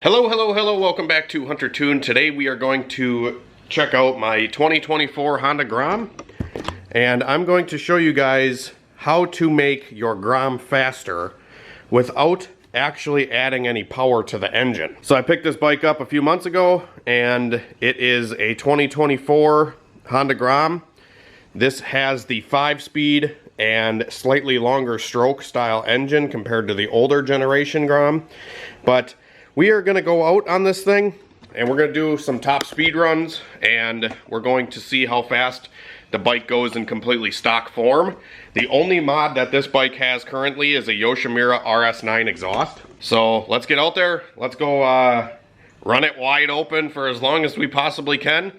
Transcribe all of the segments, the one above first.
Hello, welcome back to Hunter Tune. Today we are going to check out my 2024 Honda Grom, and I'm going to show you guys how to make your Grom faster without actually adding any power to the engine. So I picked this bike up a few months ago, and it is a 2024 Honda Grom. This has the 5-speed and slightly longer stroke style engine compared to the older generation Grom, but we are going to go out on this thing and we're going to do some top speed runs, and we're going to see how fast the bike goes in completely stock form. The only mod that this bike has currently is a Yoshimura RS9 exhaust. So let's get out there, let's go run it wide open for as long as we possibly can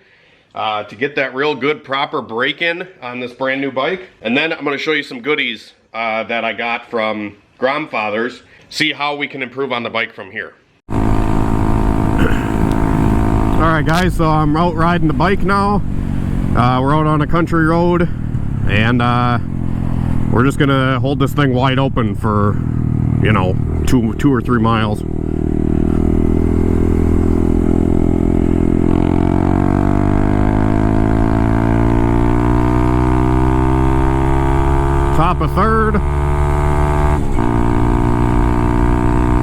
to get that real good proper break-in on this brand new bike. And then I'm going to show you some goodies that I got from Grom Fathers, see how we can improve on the bike from here. Alright guys, so I'm out riding the bike now. We're out on a country road, and we're just gonna hold this thing wide open for, you know, two or three miles. Top of third.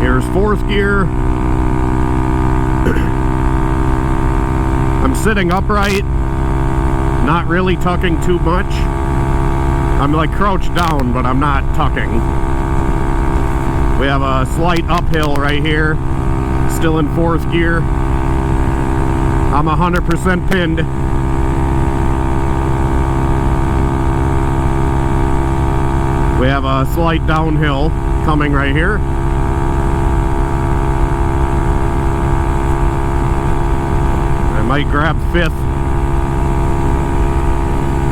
Here's fourth gear. I'm sitting upright, not really tucking too much. I'm like crouched down, but I'm not tucking. We have a slight uphill right here, still in fourth gear. I'm 100% pinned. We have a slight downhill coming right here. Might grab fifth,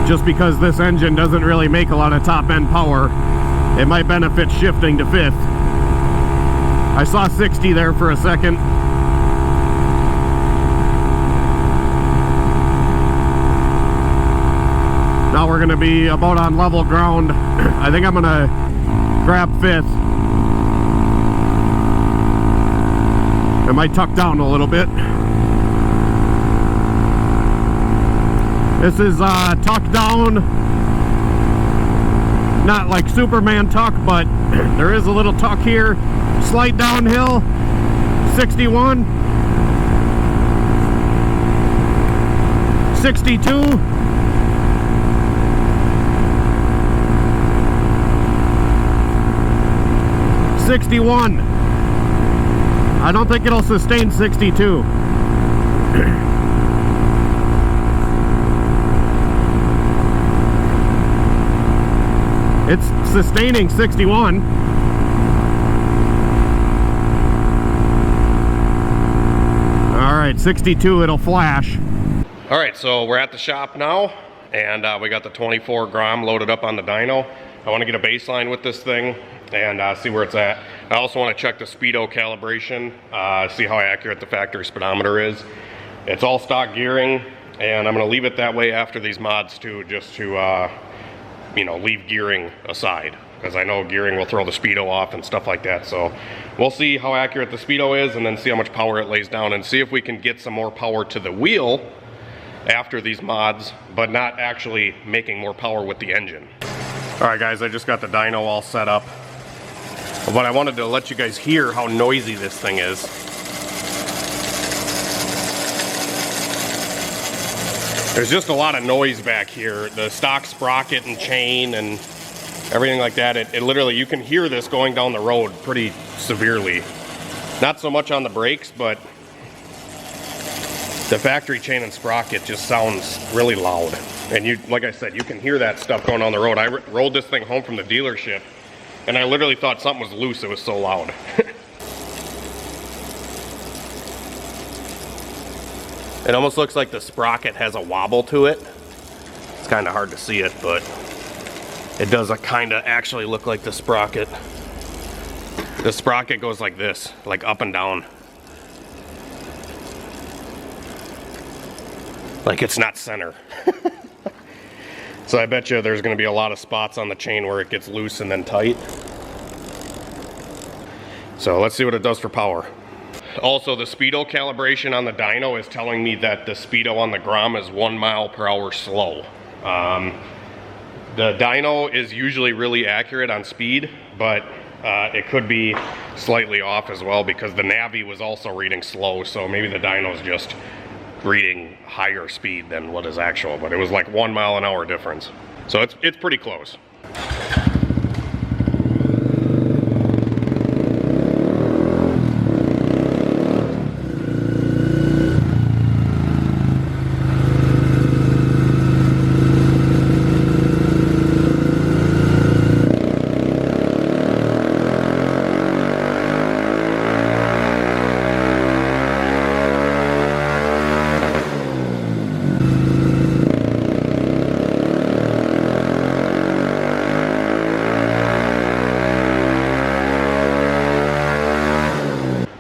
just because this engine doesn't really make a lot of top end power. It might benefit shifting to fifth. I saw 60 there for a second. Now we're gonna be about on level ground. I think I'm gonna grab fifth. I might tuck down a little bit. This is tuck down, not like Superman tuck, but there is a little tuck here. Slight downhill, 61, 62, 61. I don't think it'll sustain 62. It's sustaining 61. Alright, 62, it'll flash. Alright, so we're at the shop now, and we got the 24 Grom loaded up on the dyno. I want to get a baseline with this thing and see where it's at. I also want to check the speedo calibration, see how accurate the factory speedometer is. It's all stock gearing, and I'm going to leave it that way after these mods too, just to you know, leave gearing aside, because I know gearing will throw the speedo off and stuff like that. So we'll see how accurate the speedo is, and then see how much power it lays down, and see if we can get some more power to the wheel after these mods, but not actually making more power with the engine. Alright guys, I just got the dyno all set up, but I wanted to let you guys hear how noisy this thing is. There's just a lot of noise back here. The stock sprocket and chain and everything like that, it literally, you can hear this going down the road pretty severely. Not so much on the brakes, but the factory chain and sprocket just sounds really loud. And you, like I said, you can hear that stuff going down the road. I rolled this thing home from the dealership, and I literally thought something was loose, it was so loud. It almost looks like the sprocket has a wobble to it. It's kind of hard to see it, but it does kind of actually look like the sprocket. The sprocket goes like this, like up and down. Like it's not center. So I bet you there's going to be a lot of spots on the chain where it gets loose and then tight. So let's see what it does for power. Also, the speedo calibration on the dyno is telling me that the speedo on the Grom is 1 mile per hour slow. The dyno is usually really accurate on speed, but it could be slightly off as well because the Navi was also reading slow, so maybe the dyno's just reading higher speed than what is actual, but it was like 1 mile an hour difference. So it's pretty close.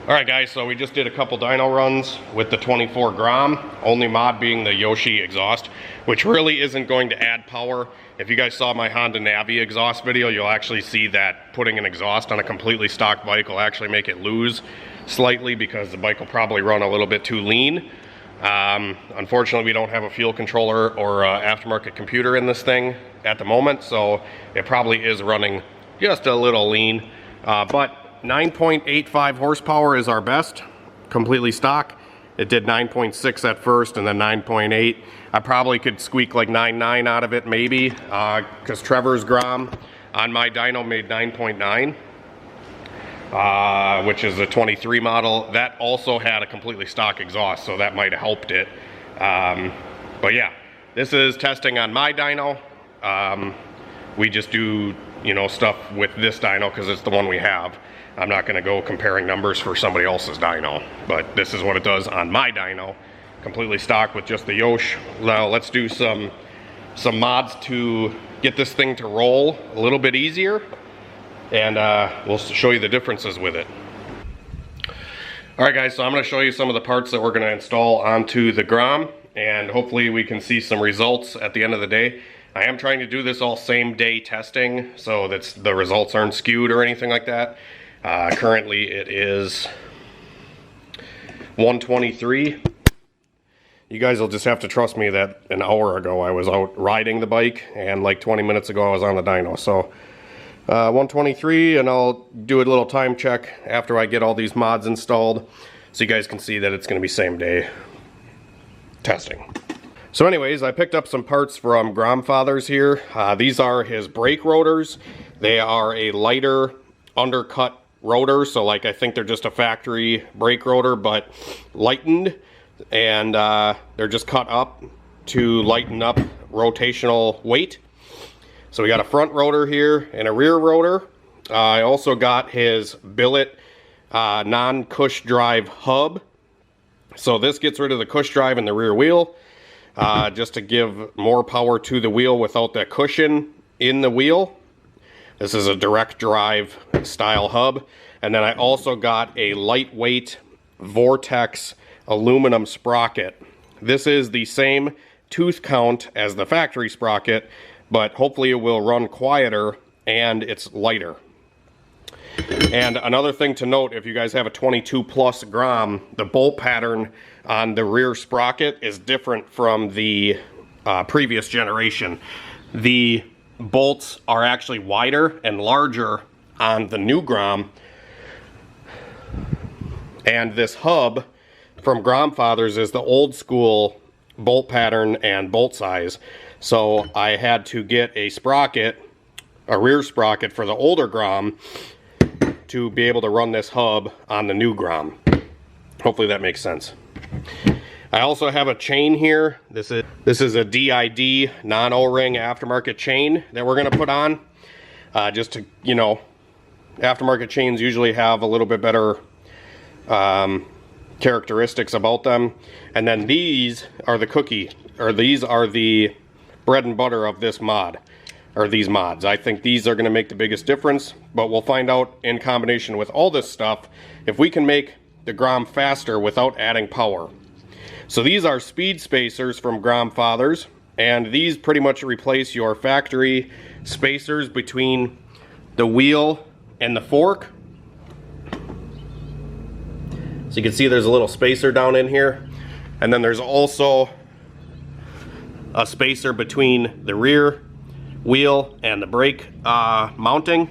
Alright guys, so we just did a couple dyno runs with the 24 Grom, only mod being the Yoshi exhaust, which really isn't going to add power. If you guys saw my Honda Navi exhaust video, you'll actually see that putting an exhaust on a completely stock bike will actually make it lose slightly because the bike will probably run a little bit too lean. Unfortunately, we don't have a fuel controller or aftermarket computer in this thing at the moment, so it probably is running just a little lean, but 9.85 horsepower is our best, completely stock. It did 9.6 at first and then 9.8. I probably could squeak like 9.9 out of it maybe, because Trevor's Grom on my dyno made 9.9, which is a 23 model. That also had a completely stock exhaust, so that might have helped it. But yeah, this is testing on my dyno. We just do, you know, stuff with this dyno because it's the one we have. I'm not going to go comparing numbers for somebody else's dyno, but this is what it does on my dyno, completely stock with just the Yosh. Now let's do some mods to get this thing to roll a little bit easier, and we'll show you the differences with it. Alright guys, so I'm going to show you some of the parts that we're going to install onto the Grom, and hopefully we can see some results at the end of the day. I am trying to do this all same day testing so that the results aren't skewed or anything like that. Currently it is 1:23. You guys will just have to trust me that an hour ago I was out riding the bike and like 20 minutes ago I was on the dyno. So 1:23, and I'll do a little time check after I get all these mods installed so you guys can see that it's going to be same day testing. So anyways, I picked up some parts from Gromfathers here. These are his brake rotors. They are a lighter undercut rotor, so like I think they're just a factory brake rotor but lightened, and they're just cut up to lighten up rotational weight. So we got a front rotor here and a rear rotor. I also got his billet non-cush drive hub. So this gets rid of the cush drive in the rear wheel, just to give more power to the wheel without that cushion in the wheel. This is a direct drive style hub. And then I also got a lightweight Vortex aluminum sprocket. This is the same tooth count as the factory sprocket, but hopefully it will run quieter and it's lighter. And another thing to note, if you guys have a 22 plus Grom, the bolt pattern on the rear sprocket is different from the previous generation. The bolts are actually wider and larger on the new Grom, and this hub from Gromfathers is the old school bolt pattern and bolt size. So I had to get a sprocket, a rear sprocket for the older Grom, to be able to run this hub on the new Grom. Hopefully that makes sense. I also have a chain here. This is a DID non-O-ring aftermarket chain that we're going to put on. Just to, you know, aftermarket chains usually have a little bit better characteristics about them. And then these are the bread and butter of this mod, or these mods. I think these are going to make the biggest difference, but we'll find out in combination with all this stuff if we can make the Grom faster without adding power. So these are speed spacers from Gromfathers, and these pretty much replace your factory spacers between the wheel and the fork. So you can see there's a little spacer down in here. And then there's also a spacer between the rear wheel and the brake mounting.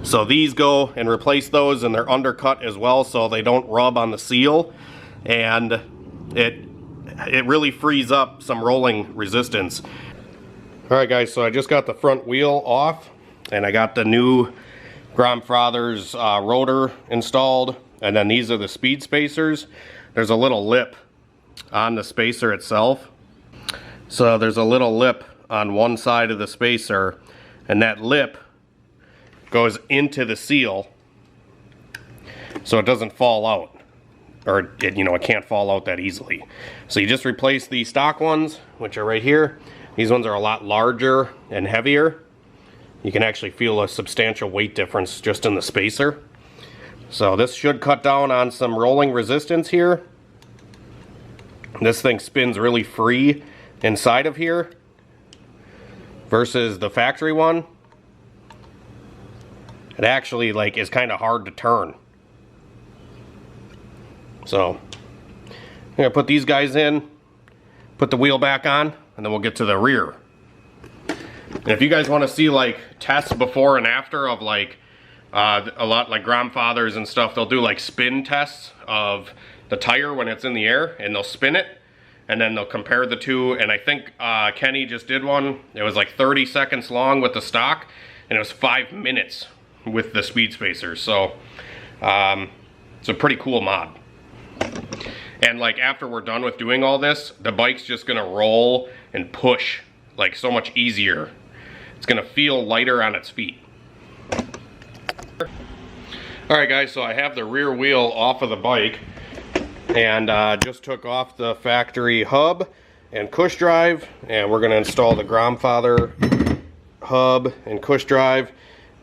So these go and replace those, and they're undercut as well so they don't rub on the seal, and it really frees up some rolling resistance. Alright guys, so I just got the front wheel off, and I got the new Grom rotor installed, and then these are the speed spacers. There's a little lip on the spacer itself. So there's a little lip on one side of the spacer, and that lip goes into the seal so it doesn't fall out, or it can't fall out that easily. So you just replace the stock ones, which are right here. These ones are a lot larger and heavier. You can actually feel a substantial weight difference just in the spacer. So this should cut down on some rolling resistance here. This thing spins really free inside of here versus the factory one. It actually is kind of hard to turn. So I'm gonna put these guys in, put the wheel back on, and then we'll get to the rear. And if you guys want to see tests before and after of a lot like grandfathers and stuff, they'll do spin tests of the tire when it's in the air, and they'll spin it and then they'll compare the two. And I think Kenny just did one. It was 30 seconds long with the stock, and it was 5 minutes with the speed spacers. So it's a pretty cool mod. And after we're done with doing all this, the bike's just gonna roll and push so much easier. It's gonna feel lighter on its feet. Alright guys, so I have the rear wheel off of the bike, and just took off the factory hub and cush drive, and we're gonna install the Gromfather hub and cush drive.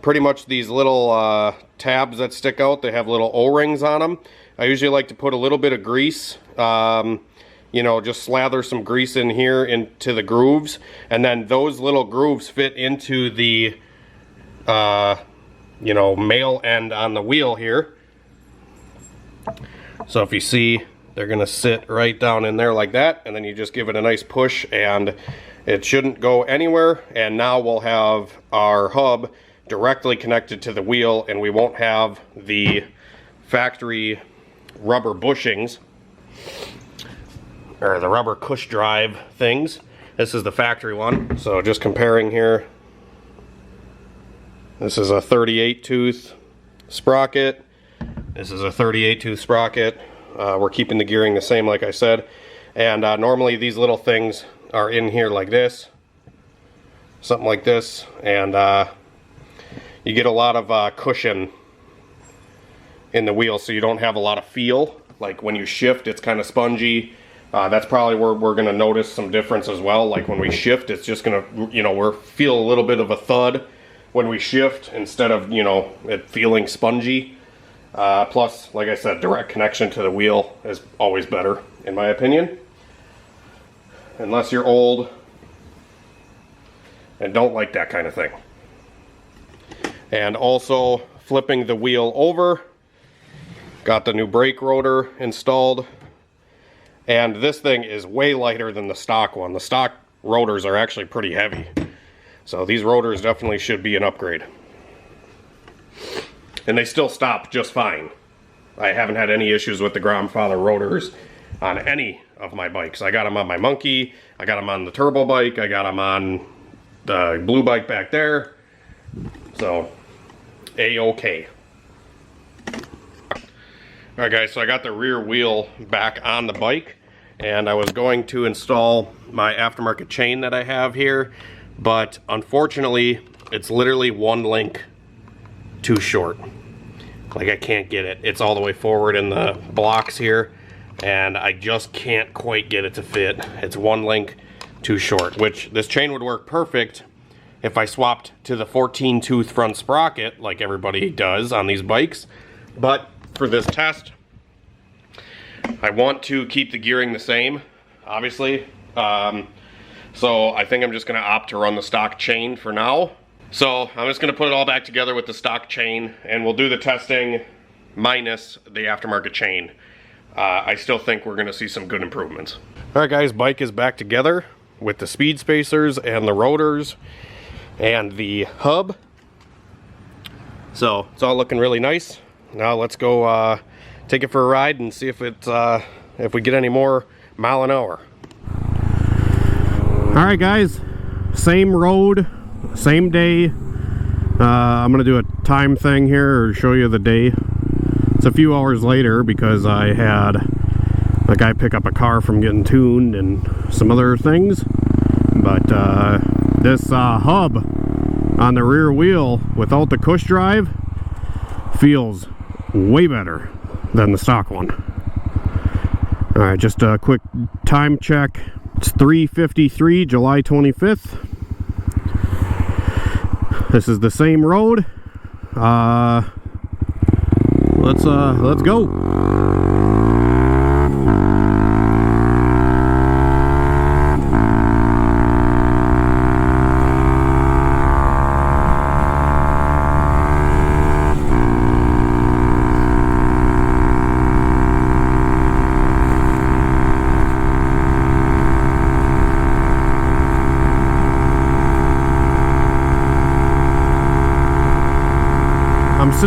Pretty much these little tabs that stick out, they have little O-rings on them. I usually like to put a little bit of grease, just slather some grease in here into the grooves, and then those little grooves fit into the male end on the wheel here. So if you see, they're gonna sit right down in there like that, and then you just give it a nice push and it shouldn't go anywhere. And now we'll have our hub directly connected to the wheel, and we won't have the factory rubber bushings or the rubber cush drive things. This is the factory one. So just comparing here, this is a 38 tooth sprocket. This is a 38 tooth sprocket. We're keeping the gearing the same, like I said. And normally these little things are in here like this, something like this, and you get a lot of cushion in the wheel, so you don't have a lot of feel. Like when you shift, it's kind of spongy. That's probably where we're going to notice some difference as well. Like when we shift, it's just going to, we're feel a little bit of a thud when we shift instead of, it feeling spongy. Plus, like I said, direct connection to the wheel is always better, in my opinion. Unless you're old and don't like that kind of thing. And also flipping the wheel over, got the new brake rotor installed, and this thing is way lighter than the stock one. The stock rotors are actually pretty heavy, so these rotors definitely should be an upgrade. And they still stop just fine. I haven't had any issues with the Gromfather rotors on any of my bikes. I got them on my Monkey, I got them on the turbo bike, I got them on the blue bike back there, so A-okay. Alright guys, so I got the rear wheel back on the bike, and I was going to install my aftermarket chain that I have here, but unfortunately it's literally one link too short. Like I can't get it. It's all the way forward in the blocks here, and I just can't quite get it to fit. It's one link too short, which this chain would work perfect if I swapped to the 14 tooth front sprocket like everybody does on these bikes. But for this test, I want to keep the gearing the same, obviously. So I think I'm just gonna opt to run the stock chain for now. So I'm just gonna put it all back together with the stock chain, and we'll do the testing minus the aftermarket chain, I still think we're going to see some good improvements. All right, guys, bike is back together with the speed spacers and the rotors and the hub. So it's all looking really nice. Now let's go take it for a ride and see if we get any more mile an hour. All right, guys, same road, same day. I'm gonna do a time thing here or show you the day. It's a few hours later because I had a guy pick up a car from getting tuned and some other things. But this hub on the rear wheel without the cush drive feels way better than the stock one. All right, just a quick time check. It's 3:53, July 25th. This is the same road. Let's go.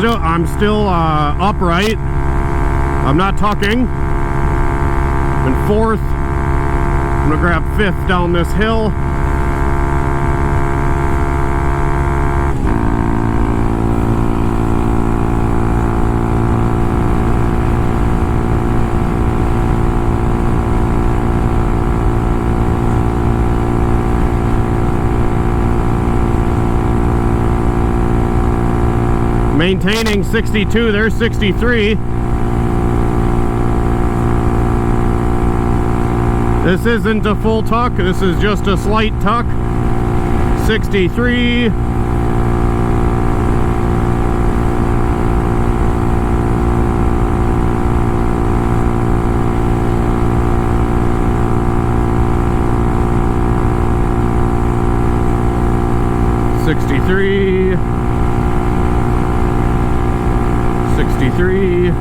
I'm still upright. I'm not tucking. I'm in fourth. I'm gonna grab fifth down this hill. Maintaining 62, there's 63. This isn't a full tuck, this is just a slight tuck. 63. $63. 63.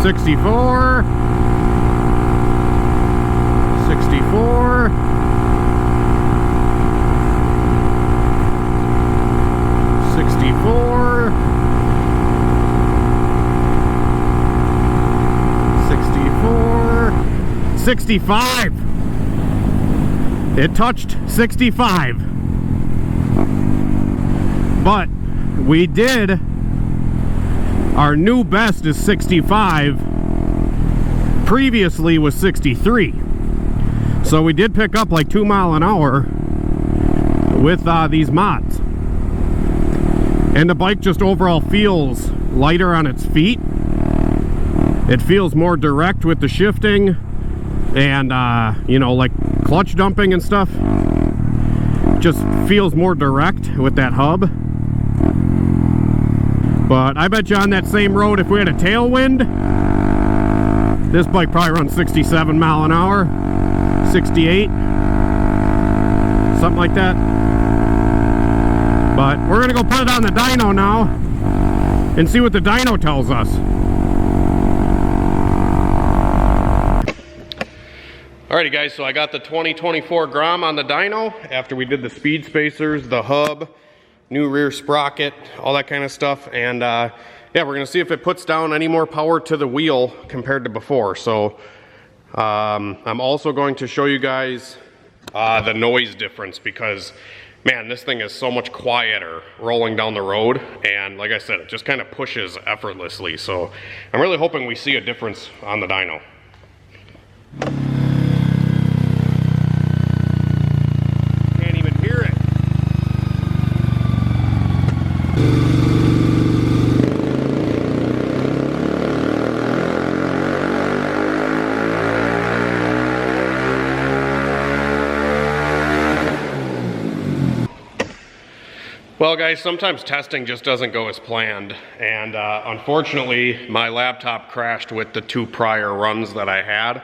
64. 64. 64. 64. 65. It touched 65. But we did. Our new best is 65. Previously was 63. So we did pick up like 2 miles an hour with these mods. And the bike just overall feels lighter on its feet. It feels more direct with the shifting. And, you know, like clutch dumping and stuff, just feels more direct with that hub. But I bet you on that same road, if we had a tailwind, this bike probably runs 67 mile an hour, 68, something like that. But we're gonna go put it on the dyno now and see what the dyno tells us. Alrighty, guys, so I got the 2024 Grom on the dyno after we did the speed spacers, the hub, new rear sprocket, all that kind of stuff. And yeah, we're gonna see if it puts down any more power to the wheel compared to before. So I'm also going to show you guys the noise difference because, man, this thing is so much quieter rolling down the road. And like I said, it just kind of pushes effortlessly. So I'm really hoping we see a difference on the dyno. Well, guys, sometimes testing just doesn't go as planned, and unfortunately my laptop crashed with the 2 prior runs that I had.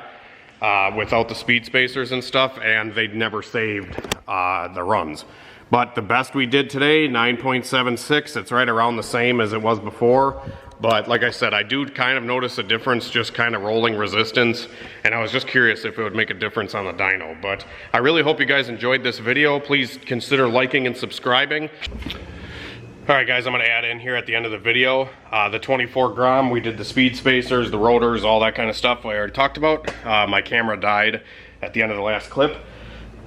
without the speed spacers and stuff, and they'd never saved the runs. But the best we did today, 9.76, it's right around the same as it was before. But like I said, I do kind of notice a difference just kind of rolling resistance, and I was just curious if it would make a difference on the dyno. But I really hope you guys enjoyed this video. Please consider liking and subscribing. Alright guys, I'm going to add in here at the end of the video, the 24 Grom, we did the speed spacers, the rotors, all that kind of stuff I already talked about. My camera died at the end of the last clip.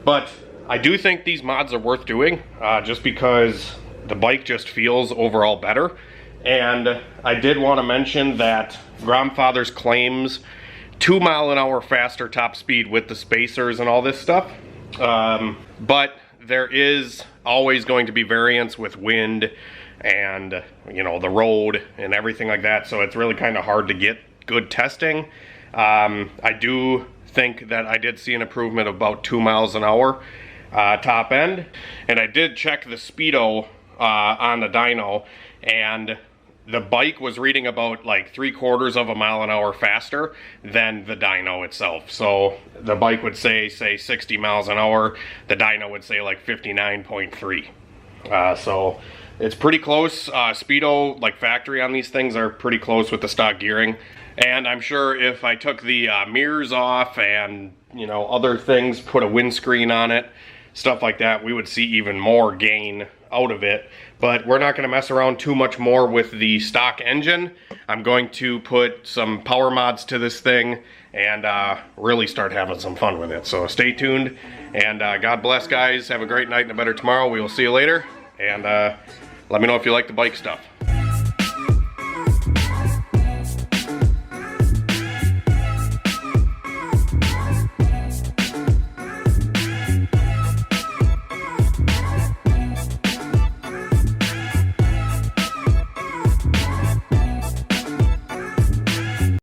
But I do think these mods are worth doing, just because the bike just feels overall better. And I did want to mention that Gromfather's claims 2 mile an hour faster top speed with the spacers and all this stuff. But there is always going to be variance with wind and, you know, the road and everything like that. So it's really kind of hard to get good testing. I do think that I did see an improvement of about 2 miles an hour top end. And I did check the speedo on the dyno, and the bike was reading about like 3/4 of a mile an hour faster than the dyno itself. So the bike would say 60 miles an hour. The dyno would say like 59.3. So it's pretty close. Speedo, like factory on these things, are pretty close with the stock gearing. And I'm sure if I took the mirrors off and, you know, other things, put a windscreen on it, stuff like that, we would see even more gain out of it. But we're not going to mess around too much more with the stock engine. I'm going to put some power mods to this thing and really start having some fun with it. So stay tuned, and God bless, guys. Have a great night and a better tomorrow. We will see you later, and let me know if you like the bike stuff.